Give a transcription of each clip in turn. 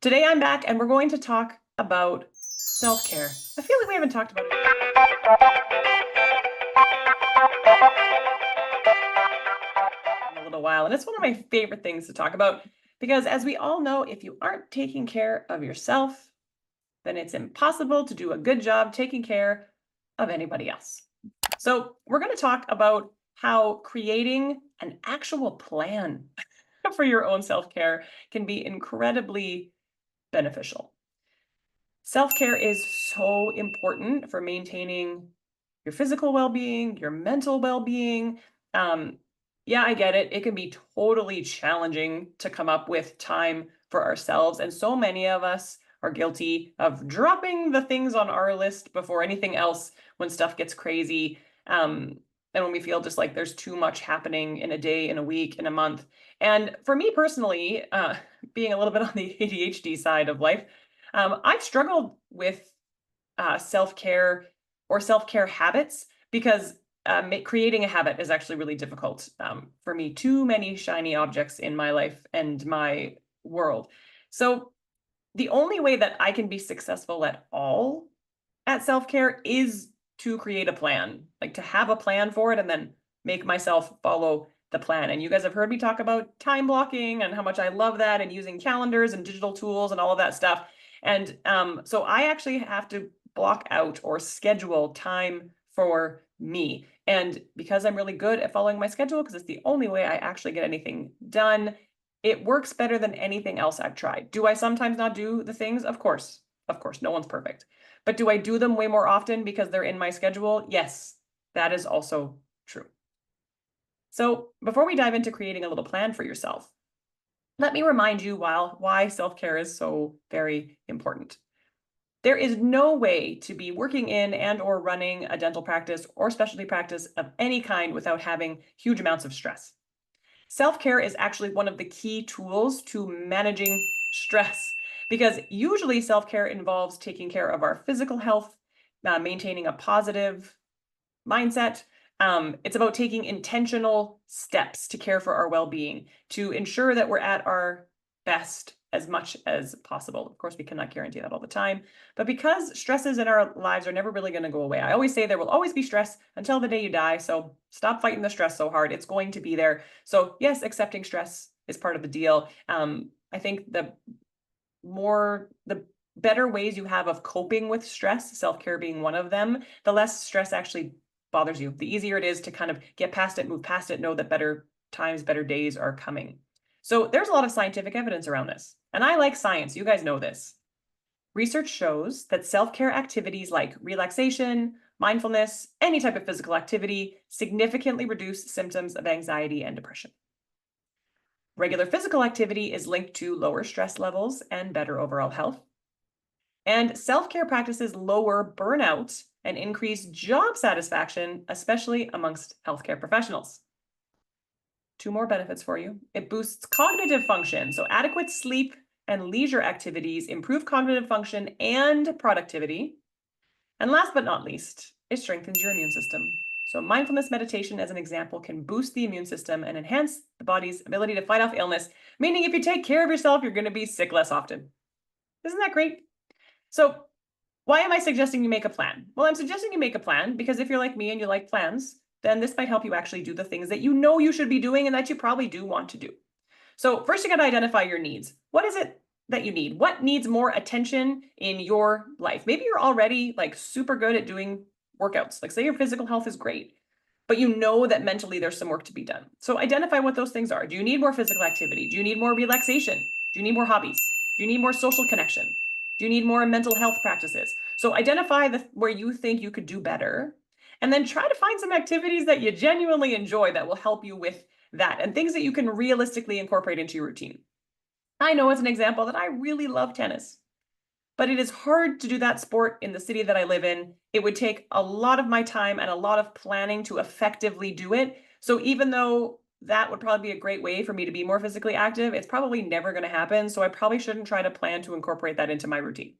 Today I'm back and we're going to talk about self-care. I feel like we haven't talked about it in a little while, and it's one of my favorite things to talk about because, as we all know, if you aren't taking care of yourself, then it's impossible to do a good job taking care of anybody else. So, we're going to talk about how creating an actual plan for your own self-care can be incredibly beneficial. Self-care is so important for maintaining your physical well-being, your mental well-being. Um, yeah, I get it. It can be totally challenging to come up with time for ourselves. And so many of us are guilty of dropping the things on our list before anything else when stuff gets crazy. And when we feel just like there's too much happening in a day, in a week, in a month. And for me personally, being a little bit on the ADHD side of life, I've struggled with self-care or self-care habits because creating a habit is actually really difficult for me. Too many shiny objects in my life and my world. So the only way that I can be successful at all at self-care is to create a plan, like to have a plan for it and then make myself follow the plan. And you guys have heard me talk about time blocking and how much I love that and using calendars and digital tools and all of that stuff. And so I actually have to block out or schedule time for me. And because I'm really good at following my schedule, because it's the only way I actually get anything done, it works better than anything else I've tried. Do I sometimes not do the things? Of course. Of course, no one's perfect. But do I do them way more often because they're in my schedule? Yes, that is also true. So before we dive into creating a little plan for yourself, let me remind you why self-care is so very important. There is no way to be working in and or running a dental practice or specialty practice of any kind without having huge amounts of stress. Self-care is actually one of the key tools to managing stress because usually self-care involves taking care of our physical health, maintaining a positive mindset. It's about taking intentional steps to care for our well-being, to ensure that we're at our best as much as possible. Of course, we cannot guarantee that all the time, but because stresses in our lives are never really going to go away. I always say there will always be stress until the day you die. So stop fighting the stress so hard. It's going to be there. So yes, accepting stress is part of the deal. I think the better ways you have of coping with stress, self-care being one of them, the less stress actually bothers you. The easier it is to kind of get past it, move past it, know that better times, better days are coming. So there's a lot of scientific evidence around this. And I like science. You guys know this. Research shows that self-care activities like relaxation, mindfulness, any type of physical activity significantly reduce symptoms of anxiety and depression. Regular physical activity is linked to lower stress levels and better overall health. And self-care practices lower burnout and increase job satisfaction, especially amongst healthcare professionals. Two more benefits for you. It boosts cognitive function. So adequate sleep and leisure activities improve cognitive function and productivity. And last but not least, it strengthens your immune system. So mindfulness meditation, as an example, can boost the immune system and enhance the body's ability to fight off illness, meaning if you take care of yourself, you're going to be sick less often. Isn't that great? So why am I suggesting you make a plan? Well, I'm suggesting you make a plan because if you're like me and you like plans, then this might help you actually do the things that you know you should be doing and that you probably do want to do. So first you got to identify your needs. What is it that you need? What needs more attention in your life? Maybe you're already like super good at doing workouts. Like say your physical health is great, but you know that mentally there's some work to be done. So identify what those things are. Do you need more physical activity? Do you need more relaxation? Do you need more hobbies? Do you need more social connection? Do you need more mental health practices? So identify where you think you could do better, and then try to find some activities that you genuinely enjoy that will help you with that and things that you can realistically incorporate into your routine. I know as an example that I really love tennis, but it is hard to do that sport in the city that I live in. It would take a lot of my time and a lot of planning to effectively do it. So even though that would probably be a great way for me to be more physically active, it's probably never going to happen. So I probably shouldn't try to plan to incorporate that into my routine.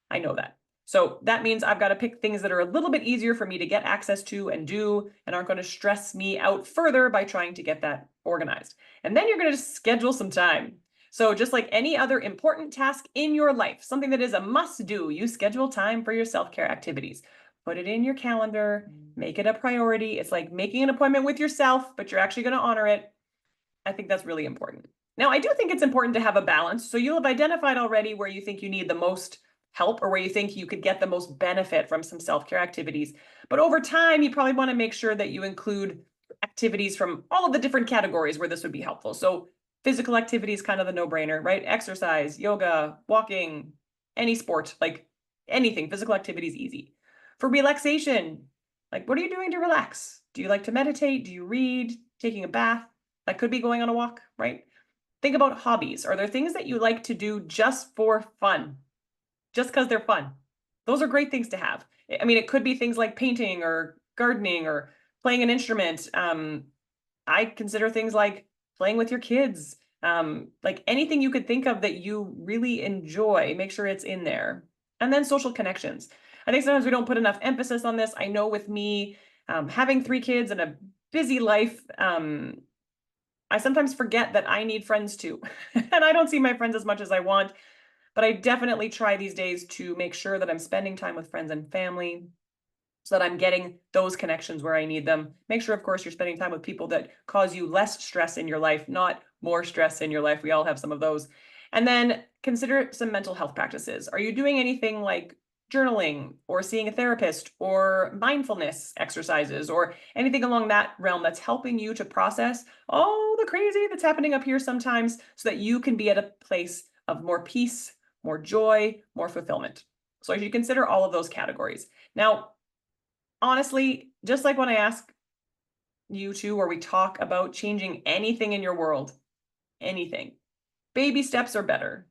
I know that. So that means I've got to pick things that are a little bit easier for me to get access to and do and aren't going to stress me out further by trying to get that organized. And then you're going to schedule some time. So just like any other important task in your life, something that is a must do, you schedule time for your self-care activities. Put it in your calendar, make it a priority. It's like making an appointment with yourself, but you're actually going to honor it. I think that's really important. Now, I do think it's important to have a balance. So you'll have identified already where you think you need the most help or where you think you could get the most benefit from some self-care activities. But over time, you probably want to make sure that you include activities from all of the different categories where this would be helpful. So physical activity is kind of the no-brainer, right? Exercise, yoga, walking, any sport, like anything, physical activity is easy. For relaxation, like what are you doing to relax? Do you like to meditate? Do you read? Taking a bath? That could be going on a walk, right? Think about hobbies. Are there things that you like to do just for fun? Just because they're fun? Those are great things to have. I mean, it could be things like painting or gardening or playing an instrument. I consider things like playing with your kids, like anything you could think of that you really enjoy, make sure it's in there. And then social connections. I think sometimes we don't put enough emphasis on this. I know with me, having 3 kids and a busy life, I sometimes forget that I need friends too. And I don't see my friends as much as I want, but I definitely try these days to make sure that I'm spending time with friends and family so that I'm getting those connections where I need them. Make sure, of course, you're spending time with people that cause you less stress in your life, not more stress in your life. We all have some of those. And then consider some mental health practices. Are you doing anything like journaling or seeing a therapist or mindfulness exercises or anything along that realm that's helping you to process all the crazy that's happening up here sometimes so that you can be at a place of more peace, more joy, more fulfillment? So you should consider all of those categories. Now, honestly, just like when I ask you to, or we talk about changing anything in your world, anything, baby steps are better.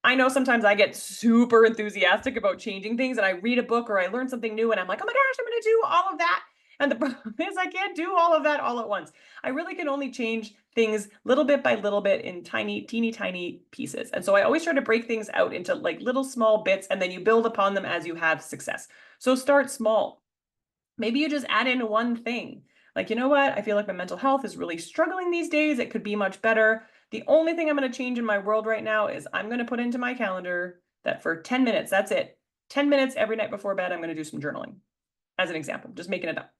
I know sometimes I get super enthusiastic about changing things and I read a book or I learn something new and I'm like, oh my gosh, I'm going to do all of that. And the problem is I can't do all of that all at once. I really can only change things little bit by little bit in tiny, teeny, tiny pieces. And so I always try to break things out into like little small bits and then you build upon them as you have success. So start small. Maybe you just add in one thing. Like, you know what? I feel like my mental health is really struggling these days. It could be much better. The only thing I'm going to change in my world right now is I'm going to put into my calendar that for 10 minutes, that's it. 10 minutes every night before bed, I'm going to do some journaling. As an example, just making it up.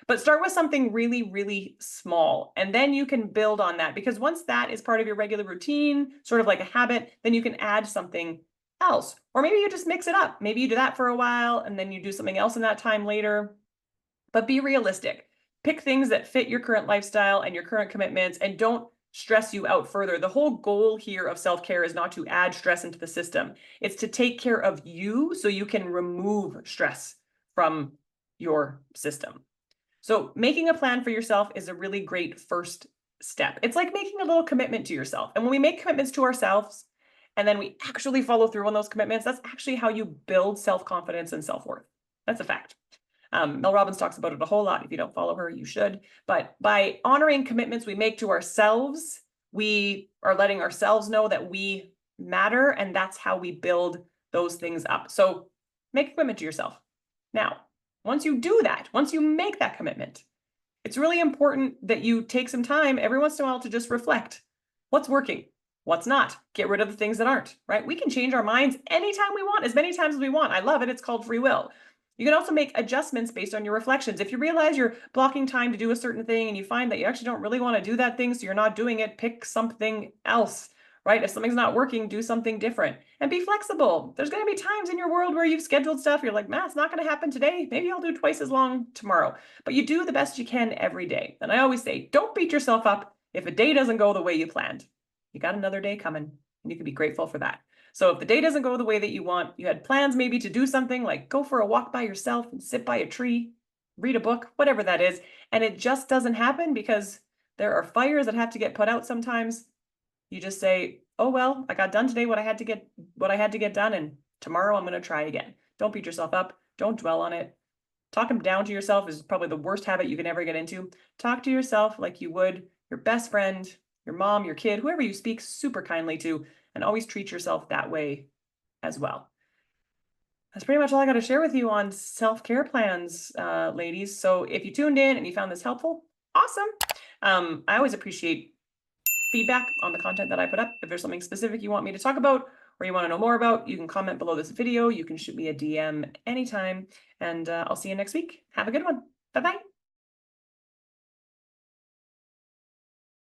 But start with something really, really small, and then you can build on that because once that is part of your regular routine, sort of like a habit, then you can add something else. Or maybe you just mix it up. Maybe you do that for a while and then you do something else in that time later. But be realistic. Pick things that fit your current lifestyle and your current commitments and don't stress you out further. The whole goal here of self-care is not to add stress into the system. It's to take care of you so you can remove stress from your system. So making a plan for yourself is a really great first step. It's like making a little commitment to yourself. And when we make commitments to ourselves and then we actually follow through on those commitments, that's actually how you build self-confidence and self-worth. That's a fact. Mel Robbins talks about it a whole lot. If you don't follow her, you should. But by honoring commitments we make to ourselves, we are letting ourselves know that we matter, and that's how we build those things up. So make a commitment to yourself. Now, once you do that, once you make that commitment, it's really important that you take some time every once in a while to just reflect. What's working? What's not? Get rid of the things that aren't, right? We can change our minds anytime we want, as many times as we want. I love it. It's called free will. You can also make adjustments based on your reflections. If you realize you're blocking time to do a certain thing and you find that you actually don't really want to do that thing, so you're not doing it, pick something else, right? If something's not working, do something different and be flexible. There's going to be times in your world where you've scheduled stuff. You're like, man, it's not going to happen today. Maybe I'll do twice as long tomorrow, but you do the best you can every day. And I always say, don't beat yourself up if a day doesn't go the way you planned. You got another day coming and you can be grateful for that. So if the day doesn't go the way that you want, you had plans maybe to do something like go for a walk by yourself and sit by a tree, read a book, whatever that is, and it just doesn't happen because there are fires that have to get put out sometimes. You just say, oh, well, I got done today what I had to get done, and tomorrow I'm going to try again. Don't beat yourself up. Don't dwell on it. Talking down to yourself is probably the worst habit you can ever get into. Talk to yourself like you would your best friend, your mom, your kid, whoever you speak super kindly to, and always treat yourself that way as well. That's pretty much all I got to share with you on self-care plans, ladies. So if you tuned in and you found this helpful, awesome. I always appreciate feedback on the content that I put up. If there's something specific you want me to talk about or you want to know more about, you can comment below this video. You can shoot me a DM anytime, and I'll see you next week. Have a good one. Bye-bye.